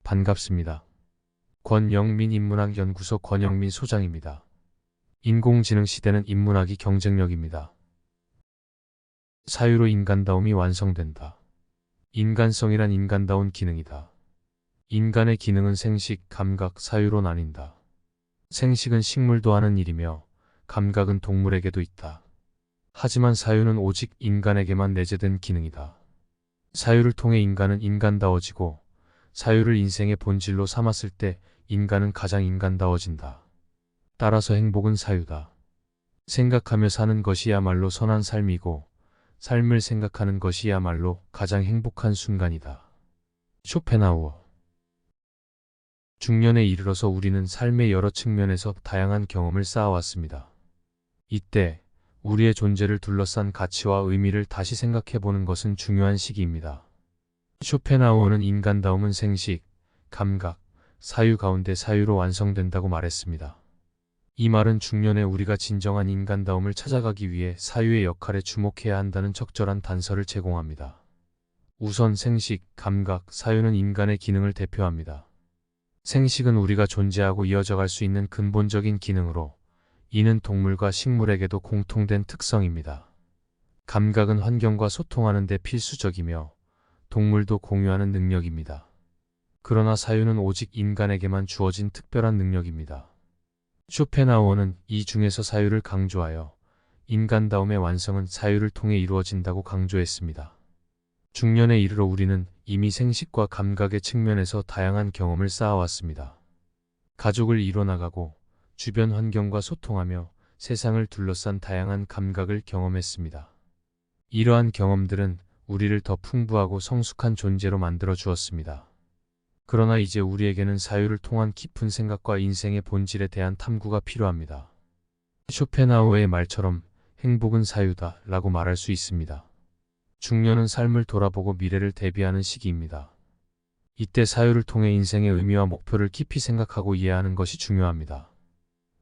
반갑습니다. 권영민 인문학연구소 권영민 소장입니다. 인공지능 시대는 인문학이 경쟁력입니다. 사유로 인간다움이 완성된다. 인간성이란 인간다운 기능이다. 인간의 기능은 생식, 감각, 사유로 나뉜다. 생식은 식물도 하는 일이며 감각은 동물에게도 있다. 하지만 사유는 오직 인간에게만 내재된 기능이다. 사유를 통해 인간은 인간다워지고 사유를 인생의 본질로 삼았을 때 인간은 가장 인간다워진다. 따라서 행복은 사유다. 생각하며 사는 것이야말로 선한 삶이고 삶을 생각하는 것이야말로 가장 행복한 순간이다. 쇼펜하우어. 중년에 이르러서 우리는 삶의 여러 측면에서 다양한 경험을 쌓아왔습니다. 이때 우리의 존재를 둘러싼 가치와 의미를 다시 생각해보는 것은 중요한 시기입니다. 쇼펜하우어는 인간다움은 생식, 감각, 사유 가운데 사유로 완성된다고 말했습니다. 이 말은 중년에 우리가 진정한 인간다움을 찾아가기 위해 사유의 역할에 주목해야 한다는 적절한 단서를 제공합니다. 우선 생식, 감각, 사유는 인간의 기능을 대표합니다. 생식은 우리가 존재하고 이어져갈 수 있는 근본적인 기능으로 이는 동물과 식물에게도 공통된 특성입니다. 감각은 환경과 소통하는 데 필수적이며 동물도 공유하는 능력입니다. 그러나 사유는 오직 인간에게만 주어진 특별한 능력입니다. 쇼펜하우어는 이 중에서 사유를 강조하여 인간다움의 완성은 사유를 통해 이루어진다고 강조했습니다. 중년에 이르러 우리는 이미 생식과 감각의 측면에서 다양한 경험을 쌓아왔습니다. 가족을 이뤄나가고 주변 환경과 소통하며 세상을 둘러싼 다양한 감각을 경험했습니다. 이러한 경험들은 우리를 더 풍부하고 성숙한 존재로 만들어 주었습니다. 그러나 이제 우리에게는 사유를 통한 깊은 생각과 인생의 본질에 대한 탐구가 필요합니다. 쇼펜하우어의 말처럼 행복은 사유다 라고 말할 수 있습니다. 중년은 삶을 돌아보고 미래를 대비하는 시기입니다. 이때 사유를 통해 인생의 의미와 목표를 깊이 생각하고 이해하는 것이 중요합니다.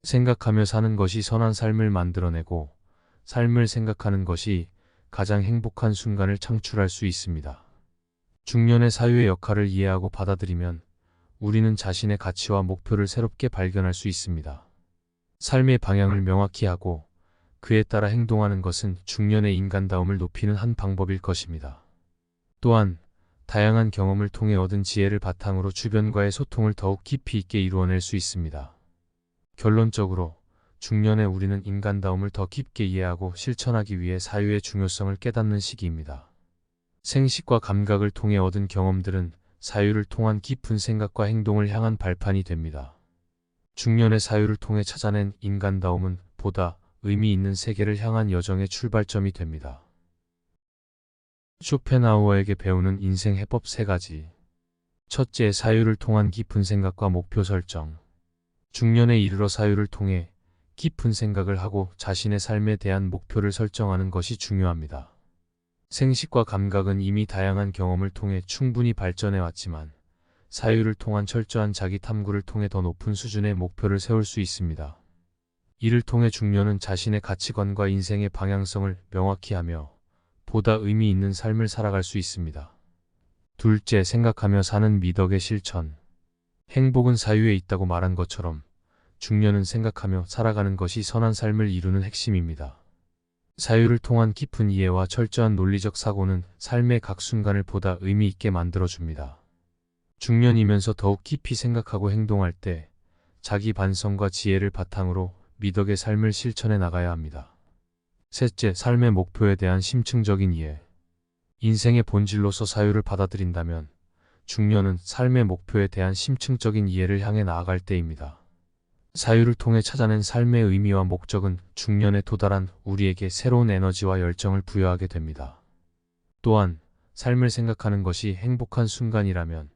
생각하며 사는 것이 선한 삶을 만들어내고 삶을 생각하는 것이 가장 행복한 순간을 창출할 수 있습니다. 중년의 사유의 역할을 이해하고 받아들이면 우리는 자신의 가치와 목표를 새롭게 발견할 수 있습니다. 삶의 방향을 명확히 하고 그에 따라 행동하는 것은 중년의 인간다움을 높이는 한 방법일 것입니다. 또한 다양한 경험을 통해 얻은 지혜를 바탕으로 주변과의 소통을 더욱 깊이 있게 이루어낼 수 있습니다. 결론적으로 중년에 우리는 인간다움을 더 깊게 이해하고 실천하기 위해 사유의 중요성을 깨닫는 시기입니다. 생식과 감각을 통해 얻은 경험들은 사유를 통한 깊은 생각과 행동을 향한 발판이 됩니다. 중년의 사유를 통해 찾아낸 인간다움은 보다 의미 있는 세계를 향한 여정의 출발점이 됩니다. 쇼펜하우어에게 배우는 인생 해법 3가지. 첫째, 사유를 통한 깊은 생각과 목표 설정. 중년에 이르러 사유를 통해 깊은 생각을 하고 자신의 삶에 대한 목표를 설정하는 것이 중요합니다. 생식과 감각은 이미 다양한 경험을 통해 충분히 발전해 왔지만 사유를 통한 철저한 자기 탐구를 통해 더 높은 수준의 목표를 세울 수 있습니다. 이를 통해 중년은 자신의 가치관과 인생의 방향성을 명확히 하며 보다 의미 있는 삶을 살아갈 수 있습니다. 둘째, 생각하며 사는 미덕의 실천. 행복은 사유에 있다고 말한 것처럼 중년은 생각하며 살아가는 것이 선한 삶을 이루는 핵심입니다. 사유를 통한 깊은 이해와 철저한 논리적 사고는 삶의 각 순간을 보다 의미 있게 만들어줍니다. 중년이면서 더욱 깊이 생각하고 행동할 때 자기 반성과 지혜를 바탕으로 미덕의 삶을 실천해 나가야 합니다. 셋째, 삶의 목표에 대한 심층적인 이해. 인생의 본질로서 사유를 받아들인다면 중년은 삶의 목표에 대한 심층적인 이해를 향해 나아갈 때입니다. 사유를 통해 찾아낸 삶의 의미와 목적은 중년에 도달한 우리에게 새로운 에너지와 열정을 부여하게 됩니다. 또한 삶을 생각하는 것이 행복한 순간이라면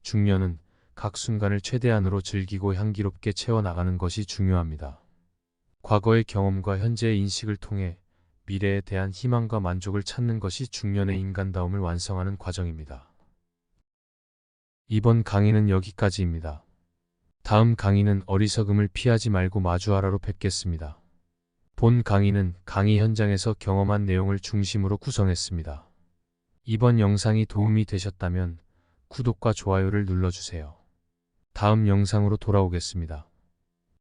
중년은 각 순간을 최대한으로 즐기고 향기롭게 채워나가는 것이 중요합니다. 과거의 경험과 현재의 인식을 통해 미래에 대한 희망과 만족을 찾는 것이 중년의 인간다움을 완성하는 과정입니다. 이번 강의는 여기까지입니다. 다음 강의는 어리석음을 피하지 말고 마주하라로 뵙겠습니다. 본 강의는 강의 현장에서 경험한 내용을 중심으로 구성했습니다. 이번 영상이 도움이 되셨다면 구독과 좋아요를 눌러주세요. 다음 영상으로 돌아오겠습니다.